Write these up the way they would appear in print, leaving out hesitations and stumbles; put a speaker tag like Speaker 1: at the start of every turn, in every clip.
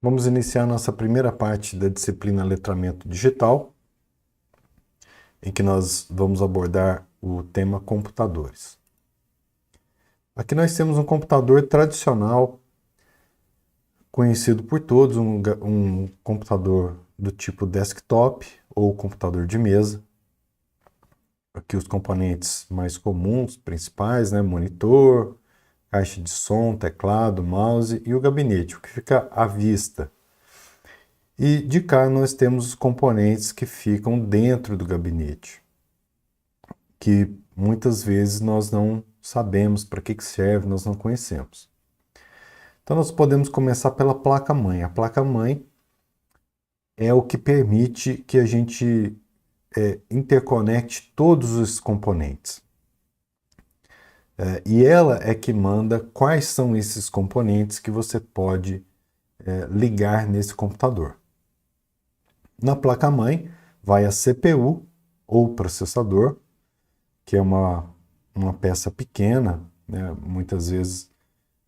Speaker 1: Vamos iniciar nossa primeira parte da disciplina Letramento Digital, em que nós vamos abordar o tema computadores. Aqui nós temos um computador tradicional, conhecido por todos, um computador do tipo desktop ou computador de mesa. Aqui os componentes mais comuns, principais, monitor, caixa de som, teclado, mouse e o gabinete, o que fica à vista. E de cá nós temos os componentes que ficam dentro do gabinete, que muitas vezes nós não sabemos para que serve, nós não conhecemos. Então nós podemos começar pela placa-mãe. A placa-mãe é o que permite que a gente interconecte todos os componentes. E ela é que manda quais são esses componentes que você pode ligar nesse computador. Na placa-mãe vai a CPU ou processador, que é uma peça pequena, né? Muitas vezes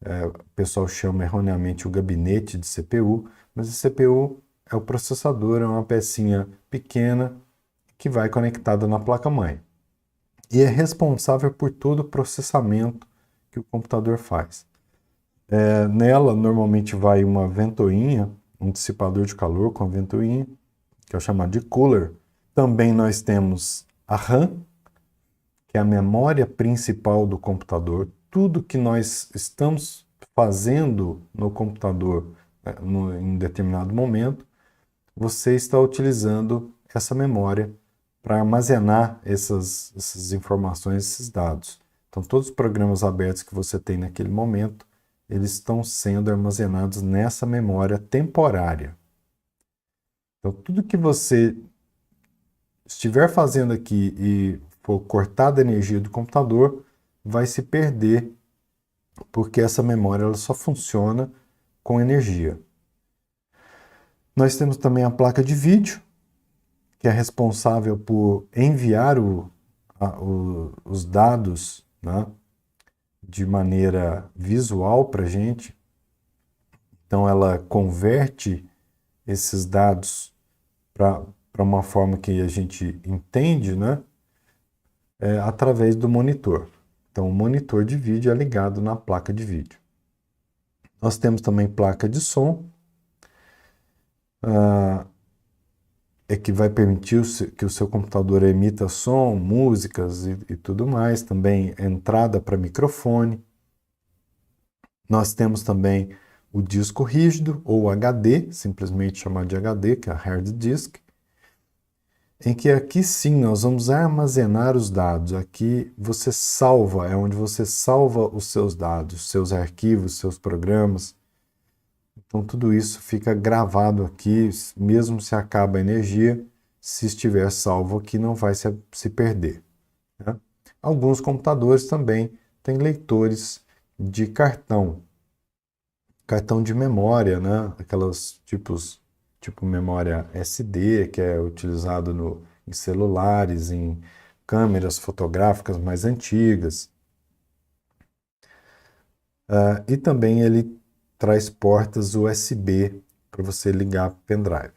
Speaker 1: o pessoal chama erroneamente o gabinete de CPU, mas a CPU é o processador, é uma pecinha pequena que vai conectada na placa-mãe. E é responsável por todo o processamento que o computador faz. Nela, normalmente vai uma ventoinha, um dissipador de calor com a ventoinha, que é o chamado de cooler. Também nós temos a RAM, que é a memória principal do computador. Tudo que nós estamos fazendo no computador em um determinado momento, você está utilizando essa memória para armazenar essas informações, esses dados. Então, todos os programas abertos que você tem naquele momento, eles estão sendo armazenados nessa memória temporária. Então, tudo que você estiver fazendo aqui e for cortada a energia do computador, vai se perder, porque essa memória ela só funciona com energia. Nós temos também a placa de vídeo, que é responsável por enviar os dados, né, de maneira visual para a gente. Então ela converte esses dados para uma forma que a gente entende, né, através do monitor. Então o monitor de vídeo é ligado na placa de vídeo. Nós temos também placa de som, que vai permitir que o seu computador emita som, músicas e tudo mais. Também entrada para microfone. Nós temos também o disco rígido, ou HD, simplesmente chamado de HD, que é a Hard Disk, em que aqui sim nós vamos armazenar os dados. Aqui você salva, é onde você salva os seus dados, seus arquivos, seus programas. Então tudo isso fica gravado aqui, mesmo se acaba a energia, se estiver salvo aqui não vai se perder, né? Alguns computadores também têm leitores de cartão de memória, né? Aquelas tipo memória SD, que é utilizado em celulares, em câmeras fotográficas mais antigas. E também ele traz portas USB para você ligar pendrive.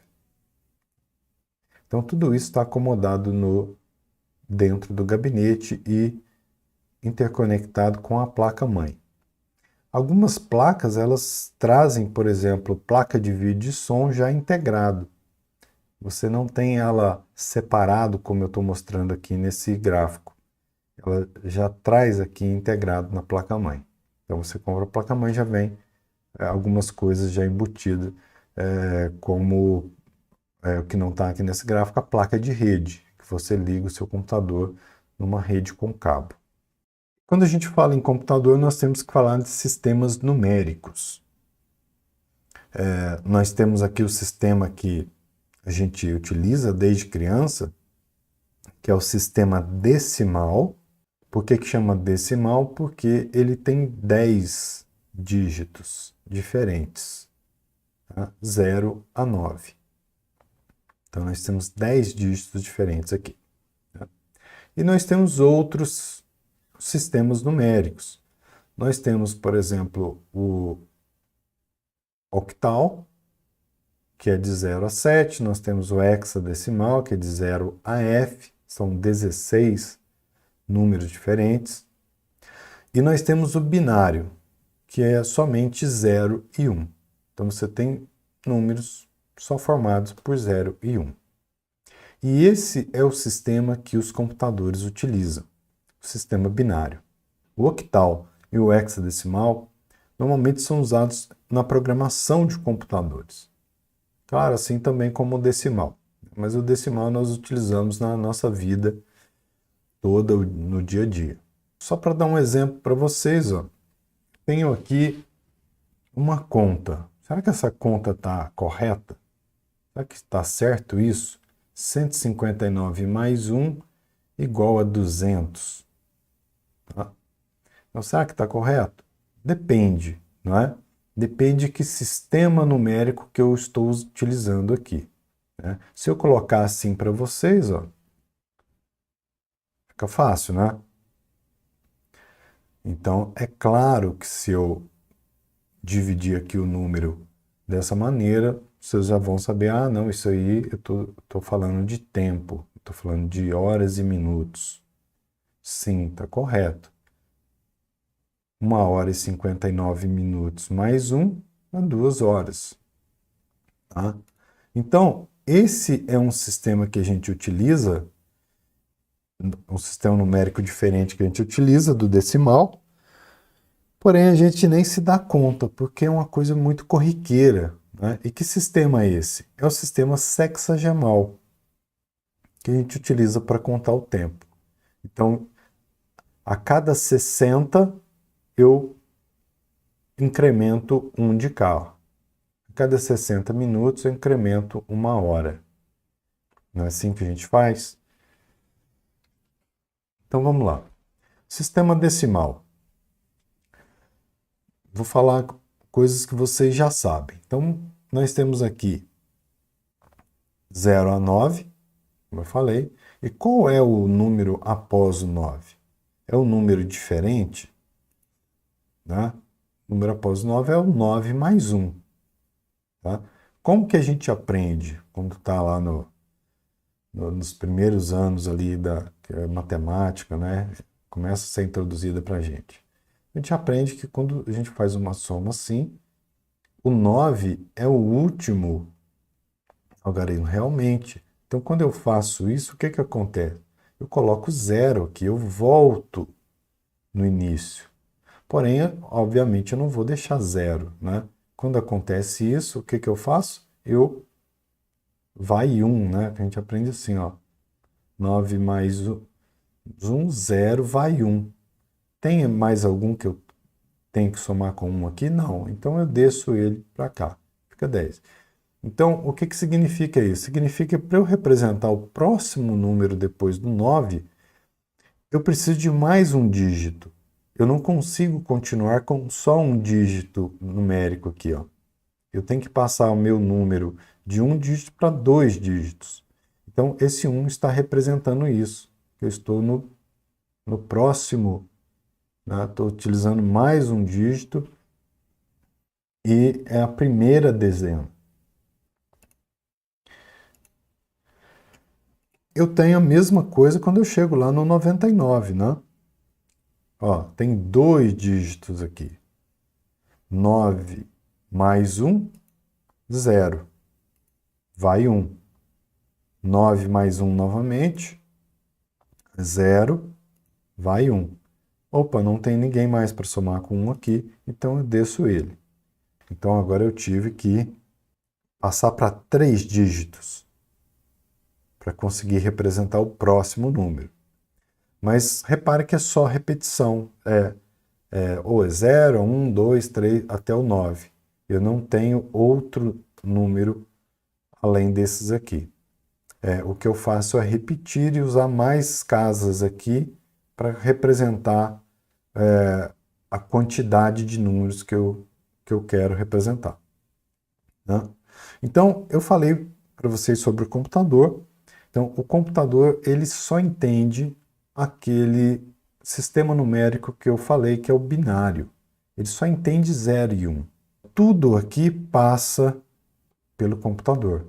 Speaker 1: Então tudo isso está acomodado dentro do gabinete e interconectado com a placa-mãe. Algumas placas elas trazem, por exemplo, placa de vídeo e som já integrado. Você não tem ela separado, como eu estou mostrando aqui nesse gráfico. Ela já traz aqui integrado na placa-mãe. Então você compra a placa-mãe, já vem algumas coisas já embutidas, como o que não está aqui nesse gráfico, a placa de rede, que você liga o seu computador numa rede com cabo. Quando a gente fala em computador, nós temos que falar de sistemas numéricos. Nós temos aqui o sistema que a gente utiliza desde criança, que é o sistema decimal. Por que chama decimal? Porque ele tem 10 dígitos diferentes, tá? 0 a 9. Então nós temos 10 dígitos diferentes aqui, tá? E nós temos outros sistemas numéricos. Nós temos, por exemplo, o octal, que é de 0 a 7, nós temos o hexadecimal, que é de 0 a F, são 16 números diferentes. E nós temos o binário, que é somente 0 e 1. Então você tem números só formados por 0 e 1. E esse é o sistema que os computadores utilizam, o sistema binário. O octal e o hexadecimal normalmente são usados na programação de computadores. Claro, assim também como o decimal. Mas o decimal nós utilizamos na nossa vida toda, no dia a dia. Só para dar um exemplo para vocês, ó, tenho aqui uma conta. Será que essa conta está correta? Será que está certo isso? 159 mais 1 igual a 200. Tá? Então, será que está correto? Depende, não é? Depende de que sistema numérico que eu estou utilizando aqui. Né? Se eu colocar assim para vocês, ó, fica fácil, né? Então, é claro que se eu dividir aqui o número dessa maneira, vocês já vão saber, ah, não, isso aí eu tô falando de tempo, estou falando de horas e minutos. Sim, está correto. 1 hora e 59 minutos mais 1 é 2 horas. Tá? Então, esse é um sistema que a gente utiliza, um sistema numérico diferente que a gente utiliza do decimal, porém a gente nem se dá conta, porque é uma coisa muito corriqueira. Né? E que sistema é esse? É o sistema sexagemal, que a gente utiliza para contar o tempo. Então, a cada 60, eu incremento 1 de carro. A cada 60 minutos, eu incremento 1 hora. Não é assim que a gente faz? Então, vamos lá. Sistema decimal. Vou falar coisas que vocês já sabem. Então, nós temos aqui 0 a 9, como eu falei. E qual é o número após o 9? É um número diferente? Né? O número após o 9 é o 9 mais 1. Tá? Como que a gente aprende quando está lá nos primeiros anos ali da matemática, né? Começa a ser introduzida para a gente. A gente aprende que quando a gente faz uma soma assim, o 9 é o último algarismo, realmente. Então, quando eu faço isso, o que que acontece? Eu coloco 0 aqui, eu volto no início. Porém, obviamente, eu não vou deixar 0, né? Quando acontece isso, o que que eu faço? Eu vai 1, né? A gente aprende assim, ó. 9 mais 1, 0, vai 1. Tem mais algum que eu tenho que somar com 1 aqui? Não. Então, eu desço ele para cá. Fica 10. Então, o que que significa isso? Significa que para eu representar o próximo número depois do 9, eu preciso de mais um dígito. Eu não consigo continuar com só um dígito numérico aqui, ó. Eu tenho que passar o meu número de um dígito para 2 dígitos. Então, esse 1 está representando isso. Eu estou no próximo, né? Estou utilizando mais um dígito e é a primeira dezena. Eu tenho a mesma coisa quando eu chego lá no 99, né? Ó, tem 2 dígitos aqui. 9 mais 1, 0. Vai 1. 9 mais 1 novamente, 0. Vai 1. Opa, não tem ninguém mais para somar com 1 aqui, então eu desço ele. Então agora eu tive que passar para 3 dígitos para conseguir representar o próximo número. Mas repare que é só repetição. Ou é 0, 1, 2, 3, até o 9. Eu não tenho outro número além desses aqui. O que eu faço é repetir e usar mais casas aqui para representar a quantidade de números que eu quero representar. Né? Então, eu falei para vocês sobre o computador. Então, o computador ele só entende aquele sistema numérico que eu falei, que é o binário. Ele só entende 0 e 1. Tudo aqui passa pelo computador.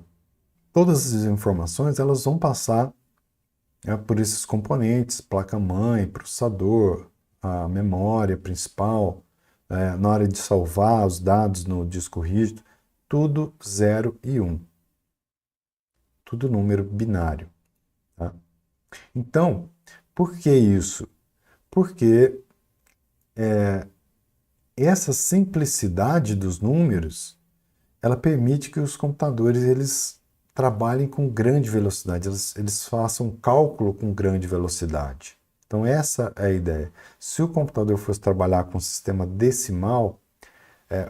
Speaker 1: Todas as informações elas vão passar, né, por esses componentes, placa-mãe, processador, a memória principal, na hora de salvar os dados no disco rígido, tudo 0 e 1. Tudo número binário. Tá? Então, por que isso? Porque essa simplicidade dos números, ela permite que os computadores eles trabalhem com grande velocidade, eles façam cálculo com grande velocidade. Então essa é a ideia. Se o computador fosse trabalhar com um sistema decimal,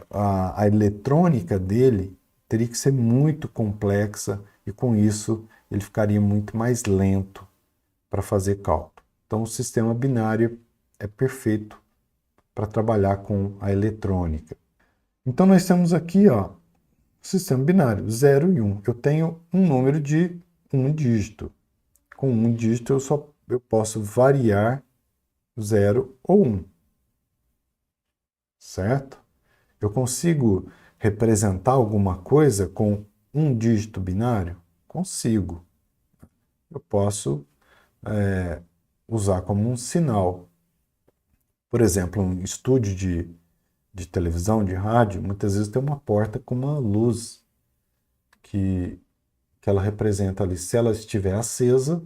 Speaker 1: a eletrônica dele teria que ser muito complexa e com isso ele ficaria muito mais lento para fazer cálculo. Então o sistema binário é perfeito para trabalhar com a eletrônica. Então nós temos aqui, ó, sistema binário, 0 e 1. Eu tenho um número de um dígito. Com um dígito eu posso variar 0 ou 1. Certo? Eu consigo representar alguma coisa com um dígito binário? Consigo. Eu posso usar como um sinal. Por exemplo, um estúdio de televisão, de rádio, muitas vezes tem uma porta com uma luz que ela representa ali. Se ela estiver acesa,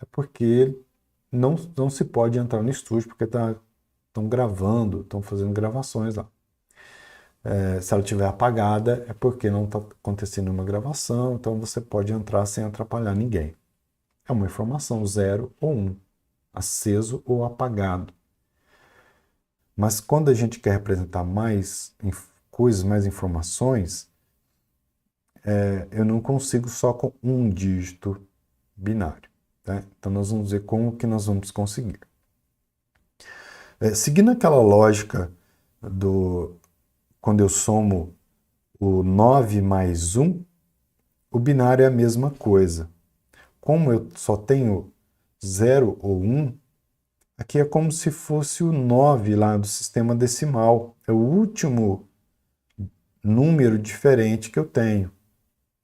Speaker 1: é porque não se pode entrar no estúdio, porque estão gravando, estão fazendo gravações lá. Se ela estiver apagada, é porque não está acontecendo uma gravação, então você pode entrar sem atrapalhar ninguém. É uma informação 0 ou 1, aceso ou apagado. Mas quando a gente quer representar mais coisas, mais informações, eu não consigo só com um dígito binário. Tá? Então nós vamos ver como que nós vamos conseguir. Seguindo aquela lógica quando eu somo o 9 mais 1, o binário é a mesma coisa. Como eu só tenho 0 ou 1, aqui é como se fosse o 9 lá do sistema decimal. É o último número diferente que eu tenho.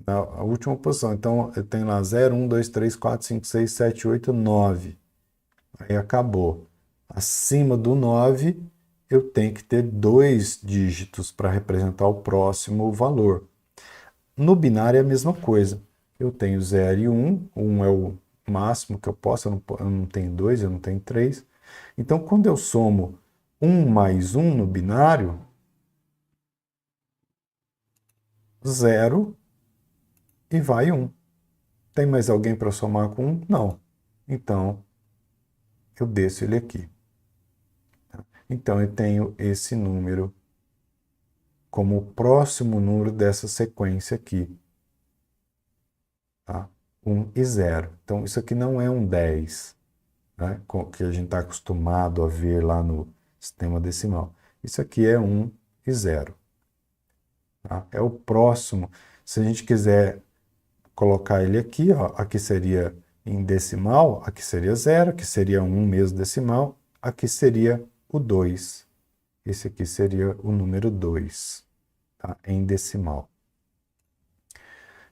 Speaker 1: A última posição. Então, eu tenho lá 0, 1, 2, 3, 4, 5, 6, 7, 8, 9. Aí acabou. Acima do 9, eu tenho que ter 2 dígitos para representar o próximo valor. No binário é a mesma coisa. Eu tenho 0 e 1. 1 é o máximo que eu posso. Eu não tenho 2, eu não tenho 3. Então, quando eu somo 1 mais 1 no binário, 0 e vai 1. Tem mais alguém para somar com 1? Não. Então, eu desço ele aqui. Então, eu tenho esse número como o próximo número dessa sequência aqui. Tá? 1 e 0. Então, isso aqui não é um 10, né? Que a gente está acostumado a ver lá no sistema decimal. Isso aqui é 1 e 0. Tá? É o próximo. Se a gente quiser colocar ele aqui, ó, aqui seria em decimal, aqui seria 0, aqui seria 1 mesmo decimal, aqui seria o 2. Esse aqui seria o número 2, tá? Em decimal.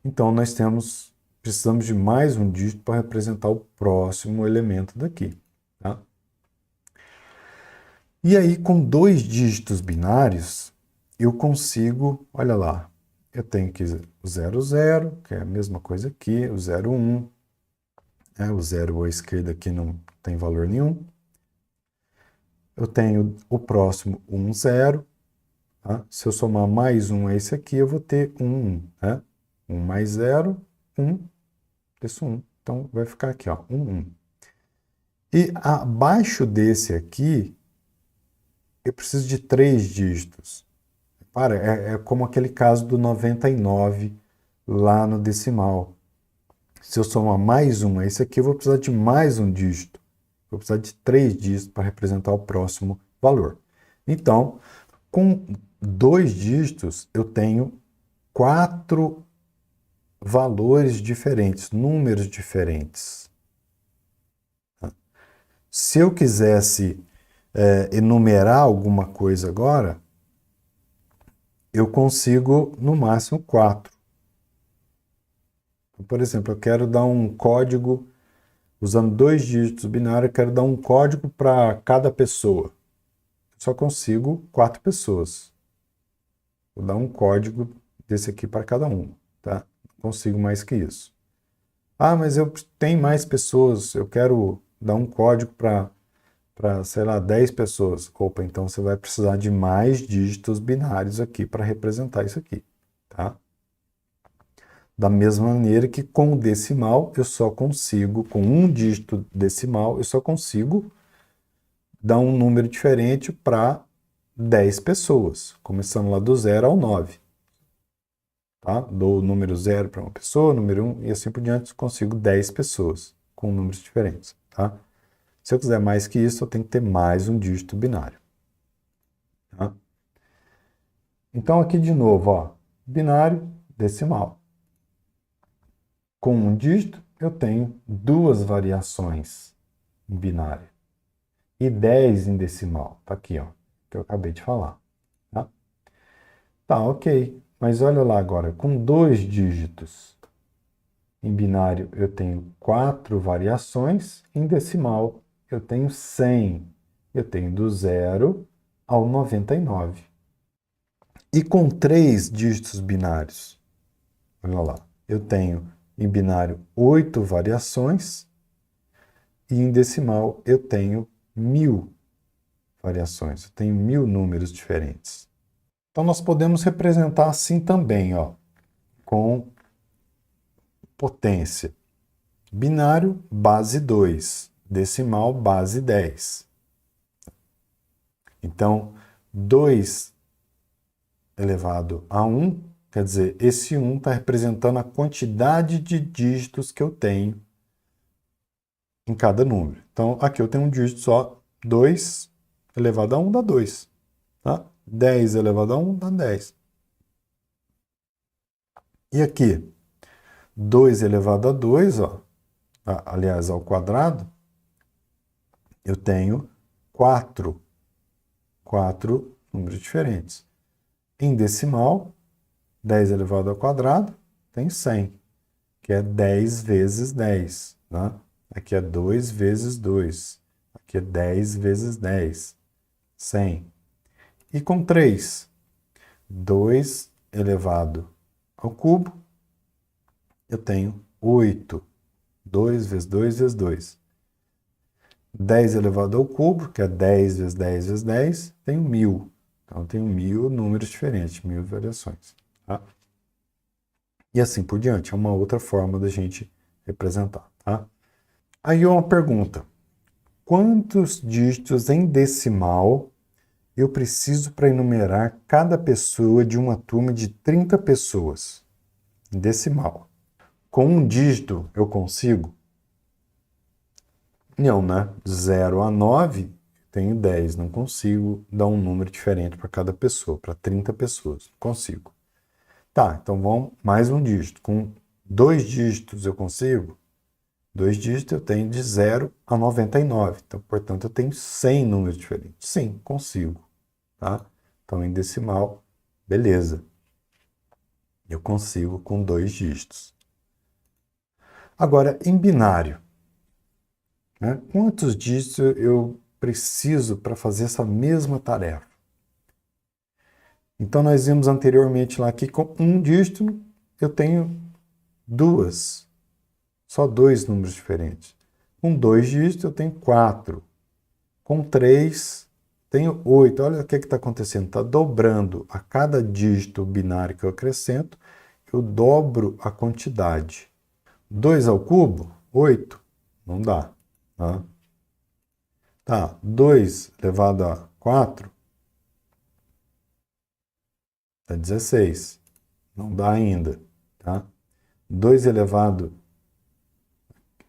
Speaker 1: Então, precisamos de mais um dígito para representar o próximo elemento daqui. Tá? E aí, com 2 dígitos binários, eu consigo, olha lá, eu tenho aqui o 0, 0, que é a mesma coisa aqui, o 0, 1. O 0 à esquerda aqui não tem valor nenhum. Eu tenho o próximo 1, 0. Tá? Se eu somar mais 1 a esse aqui, eu vou ter 1, 1. Né? 1 mais 0, 1. Isso 1. Então, vai ficar aqui, ó, 1, 1. E abaixo desse aqui, eu preciso de 3 dígitos. É como aquele caso do 99 lá no decimal. Se eu somar mais 1 a esse aqui, eu vou precisar de mais um dígito. Vou precisar de 3 dígitos para representar o próximo valor. Então, com 2 dígitos, eu tenho 4 valores diferentes, números diferentes. Se eu quisesse enumerar alguma coisa agora, eu consigo no máximo 4. Por exemplo, eu quero dar um código, usando 2 dígitos binários, eu quero dar um código para cada pessoa. Eu só consigo 4 pessoas. Vou dar um código desse aqui para cada um, tá? Não consigo mais que isso. Ah, mas eu tenho mais pessoas, eu quero dar um código para, sei lá, 10 pessoas. Opa, então você vai precisar de mais dígitos binários aqui para representar isso aqui, tá? Da mesma maneira que com o decimal, eu só consigo, com um dígito decimal, eu só consigo dar um número diferente para 10 pessoas, começando lá do 0 ao 9. Tá? Dou o número 0 para uma pessoa, número 1 e assim por diante, consigo 10 pessoas com números diferentes. Tá? Se eu quiser mais que isso, eu tenho que ter mais um dígito binário. Tá? Então, aqui de novo, ó, binário, decimal. Com um dígito, eu tenho 2 variações em binário e 10 em decimal. Tá aqui, ó, que eu acabei de falar. Tá, tá, ok. Mas olha lá agora, com 2 dígitos em binário eu tenho 4 variações, em decimal eu tenho 100. Eu tenho do 0 ao 99. E com 3 dígitos binários, olha lá, eu tenho em binário 8 variações e em decimal eu tenho 1000 variações. Eu tenho 1000 números diferentes. Então nós podemos representar assim também, ó, com potência. Binário, base 2. Decimal, base 10. Então, 2 elevado a 1, quer dizer, esse 1 está representando a quantidade de dígitos que eu tenho em cada número. Então, aqui eu tenho um dígito só, 2 elevado a 1 dá 2. Tá? 10 elevado a 1 dá 10. E aqui, 2 elevado a 2, ó, aliás, ao quadrado, eu tenho 4 números diferentes. Em decimal, 10 elevado ao quadrado tem 100, que é 10 vezes 10. Tá? Aqui é 2 vezes 2. Aqui é 10 vezes 10. 100. E com 3, 2 elevado ao cubo, eu tenho 8. 2 vezes 2 vezes 2. 10 elevado ao cubo, que é 10 vezes 10 vezes 10, tenho 1000. Então, eu tenho 1000 números diferentes, 1000 variações. Tá? E assim por diante. É uma outra forma da gente representar. Tá? Aí uma pergunta. Quantos dígitos em decimal eu preciso para enumerar cada pessoa de uma turma de 30 pessoas? Em decimal. Com um dígito eu consigo? Não, né? 0 a 9, tenho 10. Não consigo dar um número diferente para cada pessoa, para 30 pessoas. Consigo. Tá, então vamos mais um dígito. Com 2 dígitos eu consigo? 2 dígitos eu tenho de 0 a 99. Então, portanto, eu tenho 100 números diferentes. Sim, consigo. Tá? Então, em decimal, beleza. Eu consigo com 2 dígitos. Agora, em binário. Né? Quantos dígitos eu preciso para fazer essa mesma tarefa? Então, nós vimos anteriormente lá que com um dígito eu tenho só 2 números diferentes. Com 2 dígitos eu tenho 4. Com 3, tenho 8. Olha o que está acontecendo. Está dobrando a cada dígito binário que eu acrescento, eu dobro a quantidade. 2 ao cubo, 8. Não dá. Tá? Tá, 2 elevado a 4 dá 16. Não dá ainda. Tá? 2 elevado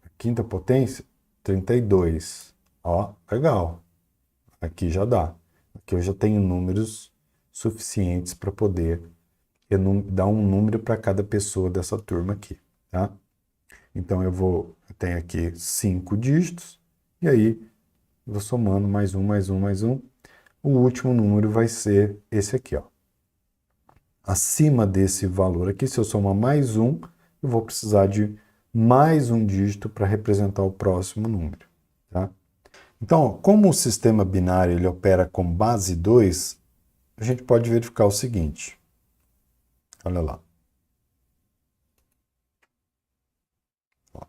Speaker 1: à quinta potência, 32. Ó, legal. Aqui já dá. Aqui eu já tenho números suficientes para poder dar um número para cada pessoa dessa turma aqui. Tá? Então eu tenho aqui 5 dígitos, e aí vou somando mais um, mais um, mais um. O último número vai ser esse aqui, ó. Acima desse valor aqui, se eu somar mais um, eu vou precisar de mais um dígito para representar o próximo número. Tá? Então, ó, como o sistema binário ele opera com base 2, a gente pode verificar o seguinte. Olha lá. Ó,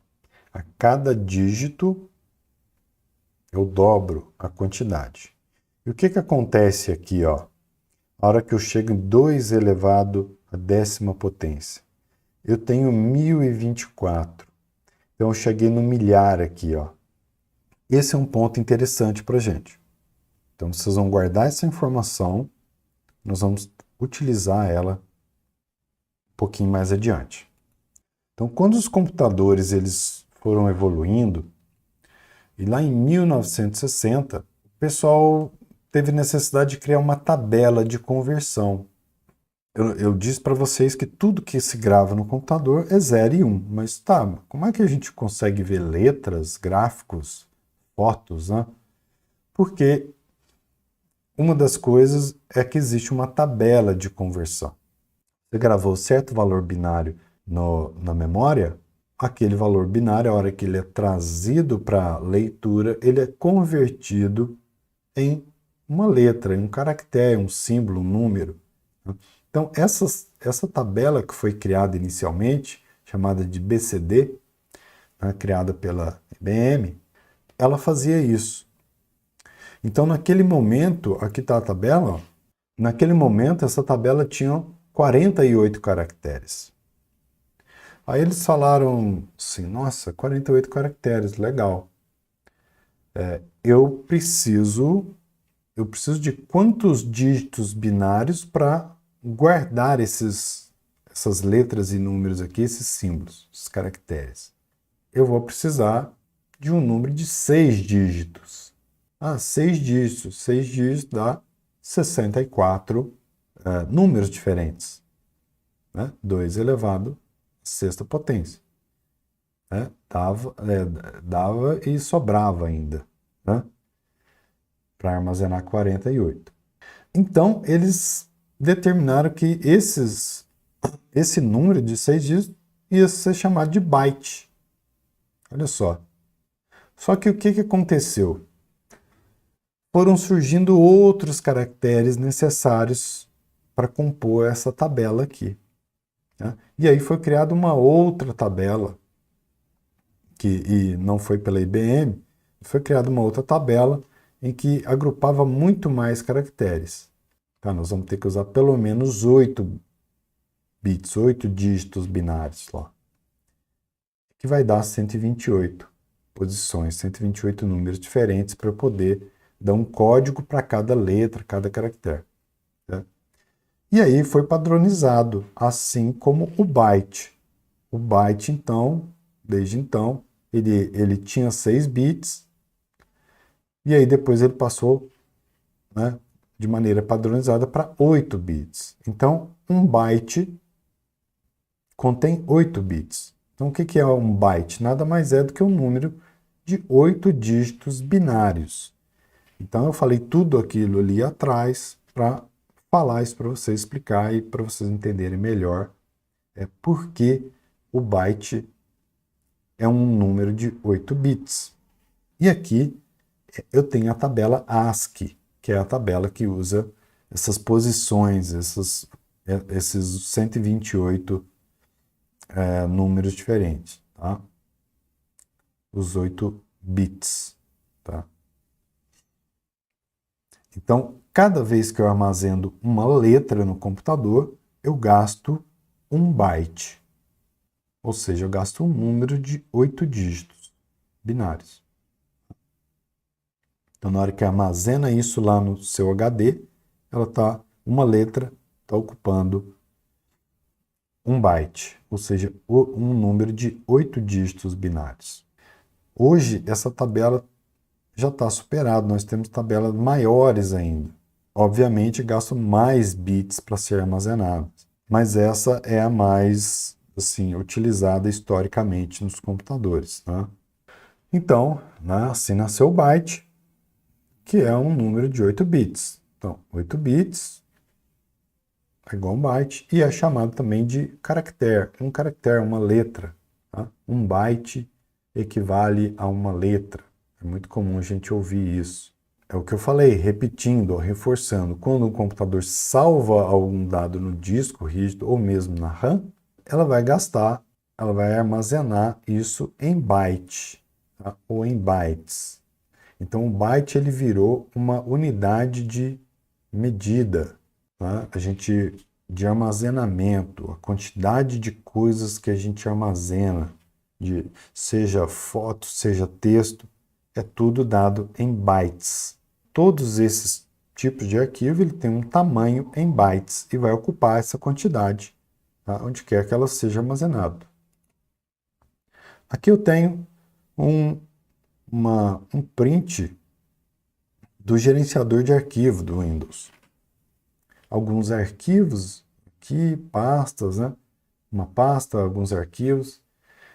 Speaker 1: a cada dígito, eu dobro a quantidade. E o que acontece aqui, ó? A hora que eu chego em 2 elevado à 10ª potência. Eu tenho 1024. Então, eu cheguei no milhar aqui, ó. Esse é um ponto interessante para a gente. Então, vocês vão guardar essa informação. Nós vamos utilizar ela um pouquinho mais adiante. Então, quando os computadores eles foram evoluindo, e lá em 1960, o pessoal teve necessidade de criar uma tabela de conversão. Eu disse para vocês que tudo que se grava no computador é 0 e 1, mas tá, como é que a gente consegue ver letras, gráficos, fotos, né? Porque uma das coisas é que existe uma tabela de conversão. Você gravou certo valor binário na memória, aquele valor binário, a hora que ele é trazido para leitura, ele é convertido em uma letra, em um caractere, um símbolo, um número. Então, essa tabela que foi criada inicialmente, chamada de BCD, né, criada pela IBM, ela fazia isso. Então, naquele momento, aqui está a tabela, ó, naquele momento essa tabela tinha 48 caracteres. Aí eles falaram assim, nossa, 48 caracteres, legal. Eu preciso de quantos dígitos binários para guardar essas letras e números aqui, esses símbolos, esses caracteres. Eu vou precisar de um número de 6 dígitos. 6 dígitos. 6 dígitos dá 64 números diferentes. Né? 2 elevado à 6ª potência. Né? Dava e sobrava ainda. Né? Para armazenar 48. Então, eles determinaram que esse número de 6 dígitos ia ser chamado de byte. Olha só. Só que o que aconteceu? Foram surgindo outros caracteres necessários para compor essa tabela aqui. Né? E aí foi criada uma outra tabela, e não foi pela IBM, foi criada uma outra tabela em que agrupava muito mais caracteres. Tá? Nós vamos ter que usar pelo menos 8 bits, 8 dígitos binários lá, que vai dar 128 posições, 128 números diferentes para poder dar um código para cada letra, cada caractere. Tá? E aí foi padronizado, assim como o byte. O byte, então, desde então, ele tinha 6 bits, e aí depois ele passou, né, de maneira padronizada para 8 bits. Então, um byte contém 8 bits. Então, o que é um byte? Nada mais é do que um número de 8 dígitos binários. Então, eu falei tudo aquilo ali atrás para falar isso para vocês, explicar e para vocês entenderem melhor por que o byte é um número de 8 bits. E aqui eu tenho a tabela ASCII, que é a tabela que usa essas posições, esses 128 números diferentes, tá? Os 8 bits, tá? Então, cada vez que eu armazeno uma letra no computador, eu gasto 1 byte. Ou seja, eu gasto um número de 8 dígitos binários. Então, na hora que armazena isso lá no seu HD, uma letra está ocupando 1 byte, ou seja, um número de 8 dígitos binários. Hoje, essa tabela já está superada, nós temos tabelas maiores ainda. Obviamente, gastam mais bits para ser armazenadas, mas essa é a mais assim, utilizada historicamente nos computadores. Né? Então, assim nasceu o byte, que é um número de 8 bits. Então, 8 bits, é igual a um byte, e é chamado também de caractere. Um caractere, uma letra. Tá? Um byte equivale a uma letra. É muito comum a gente ouvir isso. É o que eu falei, repetindo, reforçando. Quando um computador salva algum dado no disco rígido ou mesmo na RAM, ela vai armazenar isso em byte, tá? Ou em bytes. Então o byte ele virou uma unidade de medida, tá? De armazenamento, a quantidade de coisas que a gente armazena, seja foto, seja texto, é tudo dado em bytes. Todos esses tipos de arquivo ele tem um tamanho em bytes e vai ocupar essa quantidade, tá? Onde quer que ela seja armazenada. Aqui eu tenho um print do gerenciador de arquivo do Windows. Alguns arquivos aqui, pastas, né? Uma pasta, alguns arquivos.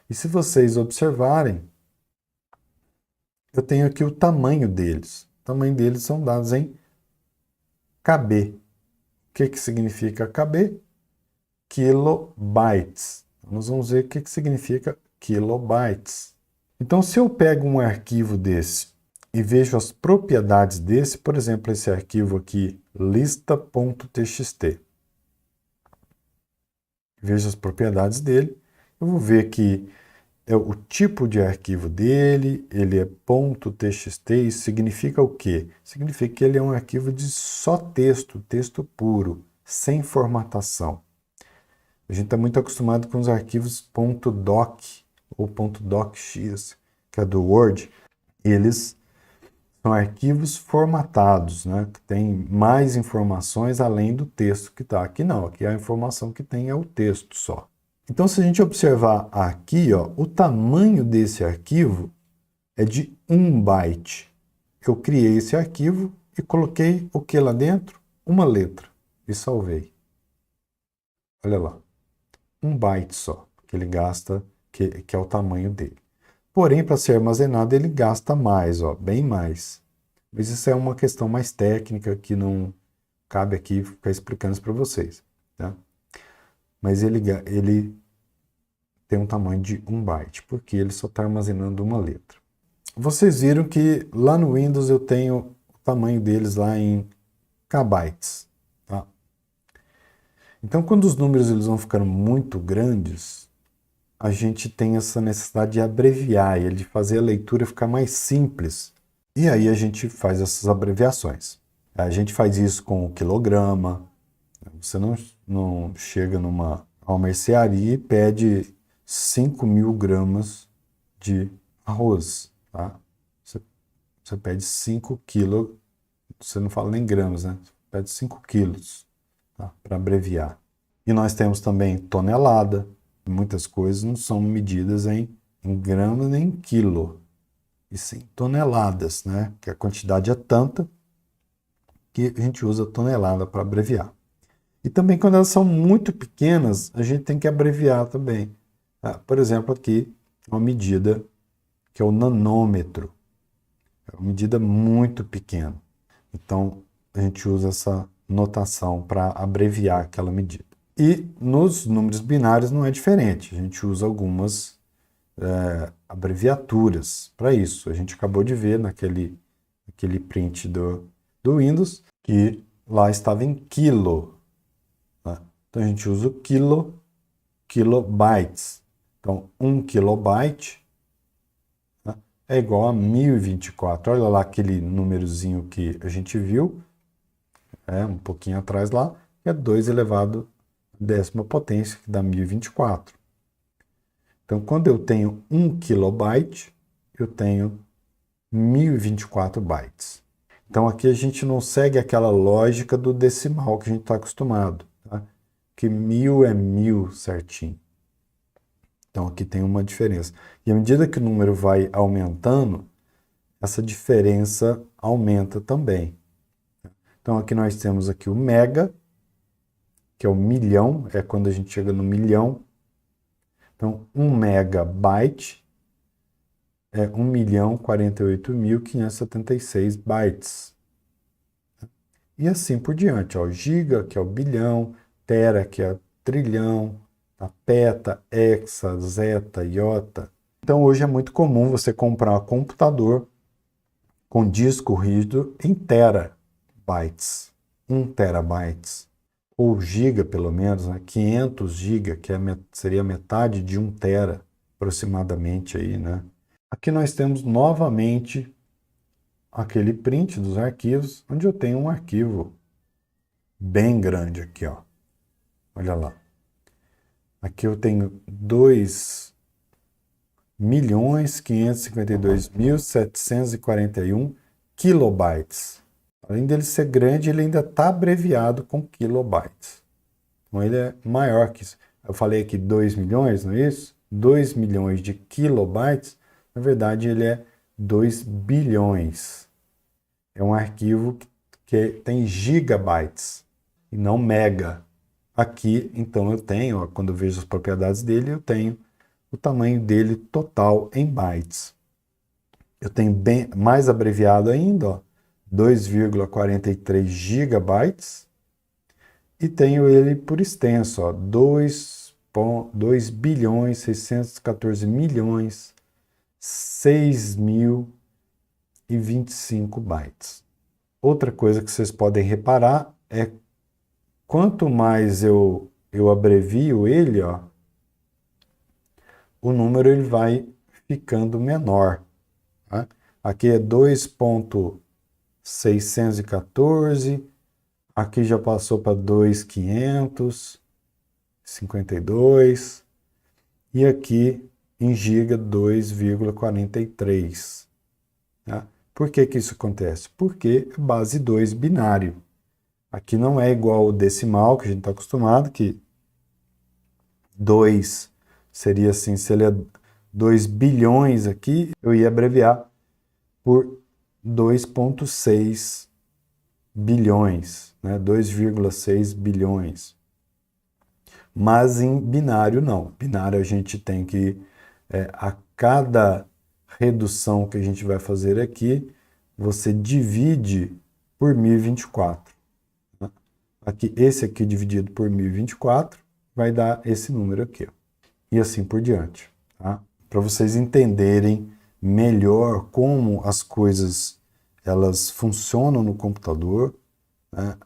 Speaker 1: E se vocês observarem, eu tenho aqui o tamanho deles. O tamanho deles são dados em KB. O que significa KB? Kilobytes. Nós vamos ver o que significa kilobytes. Então, se eu pego um arquivo desse e vejo as propriedades desse, por exemplo, esse arquivo aqui, lista.txt. Vejo as propriedades dele, eu vou ver que o tipo de arquivo dele, ele é .txt, isso significa o quê? Significa que ele é um arquivo de só texto, texto puro, sem formatação. A gente está muito acostumado com os arquivos .doc ou .docx, que é do Word, e eles são arquivos formatados, né? Que tem mais informações além do texto que está aqui. Não, aqui a informação que tem é o texto só. Então, se a gente observar aqui, ó, o tamanho desse arquivo é de 1 byte. Eu criei esse arquivo e coloquei o que lá dentro? Uma letra. E salvei. Olha lá. 1 byte só, que ele gasta, que é o tamanho dele. Porém, para ser armazenado, ele gasta mais, ó, bem mais. Mas isso é uma questão mais técnica que não cabe aqui ficar explicando isso para vocês. Tá? Mas ele tem um tamanho de 1 byte, porque ele só está armazenando uma letra. Vocês viram que lá no Windows eu tenho o tamanho deles lá em kbytes. Tá? Então, quando os números eles vão ficando muito grandes, a gente tem essa necessidade de abreviar e de fazer a leitura ficar mais simples. E aí a gente faz essas abreviações. A gente faz isso com o quilograma. Você não chega a uma mercearia e pede 5.000 gramas de arroz. Tá? Você pede 5 quilos, você não fala nem gramas, né? Você pede 5 quilos, tá? Para abreviar. E nós temos também tonelada. Muitas coisas não são medidas em gramas nem em quilo, e sim toneladas, né? Que a quantidade é tanta que a gente usa tonelada para abreviar. E também quando elas são muito pequenas, a gente tem que abreviar também. Por exemplo, aqui, uma medida que é o nanômetro. É uma medida muito pequena. Então, a gente usa essa notação para abreviar aquela medida. E nos números binários não é diferente. A gente usa algumas abreviaturas para isso. A gente acabou de ver naquele print do Windows que lá estava em quilo. Tá? Então a gente usa o kilobytes. Então 1 kilobyte, tá? É igual a 1024. Olha lá aquele númerozinho que a gente viu, um pouquinho atrás lá, que é 2 elevado à 10ª potência, que dá 1024. Então, quando eu tenho 1 kilobyte, eu tenho 1024 bytes. Então, aqui a gente não segue aquela lógica do decimal que a gente está acostumado, tá? Que 1000 é 1000 certinho. Então, aqui tem uma diferença. E à medida que o número vai aumentando, essa diferença aumenta também. Então, aqui nós temos aqui o mega, que é o milhão, é quando a gente chega no milhão. Então, 1 megabyte é 1.048.576 bytes. E assim por diante. Ó, giga, que é o bilhão, tera, que é trilhão, tá? Peta, hexa, zeta, iota. Então hoje é muito comum você comprar um computador com disco rígido em terabytes, 1 terabytes, ou giga pelo menos, né? 500 giga, que seria metade de 1 tera aproximadamente aí, né? Aqui nós temos novamente aquele print dos arquivos, onde eu tenho um arquivo bem grande aqui, ó. Olha lá. Aqui eu tenho 2.552.741 kilobytes. Além dele ser grande, ele ainda está abreviado com kilobytes. Então ele é maior que isso. Eu falei aqui 2 milhões, não é isso? 2 milhões de kilobytes, na verdade ele é 2 bilhões. É um arquivo que tem gigabytes e não mega. Aqui, então, eu tenho, ó, quando eu vejo as propriedades dele, eu tenho o tamanho dele total em bytes. Eu tenho bem mais abreviado ainda, 2,43 gigabytes, e tenho ele por extenso, ó, 2 bilhões 614 milhões 6.025 bytes. Outra coisa que vocês podem reparar é quanto mais eu abrevio ele, ó, o número ele vai ficando menor. Tá? Aqui é 2.614, aqui já passou para 2.552, e aqui em giga 2,43. Tá? Por que que isso acontece? Porque é base 2 binário. Aqui não é igual o decimal, que a gente está acostumado, que 2 seria assim, se ele é 2 bilhões aqui, eu ia abreviar por 2,6 bilhões, né? 2,6 bilhões. Mas em binário não. Binário a gente tem que, a cada redução que a gente vai fazer aqui, você divide por 1024. Aqui, esse aqui dividido por 1024 vai dar esse número aqui, ó. E assim por diante, tá? Para vocês entenderem melhor como as coisas elas funcionam no computador, né?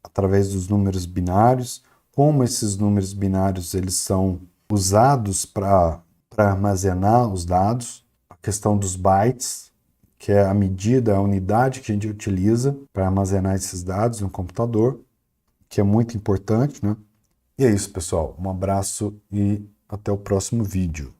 Speaker 1: Através dos números binários, como esses números binários eles são usados para armazenar os dados, a questão dos bytes, que é a medida, a unidade que a gente utiliza para armazenar esses dados no computador, que é muito importante, né? E é isso, pessoal. Um abraço e até o próximo vídeo.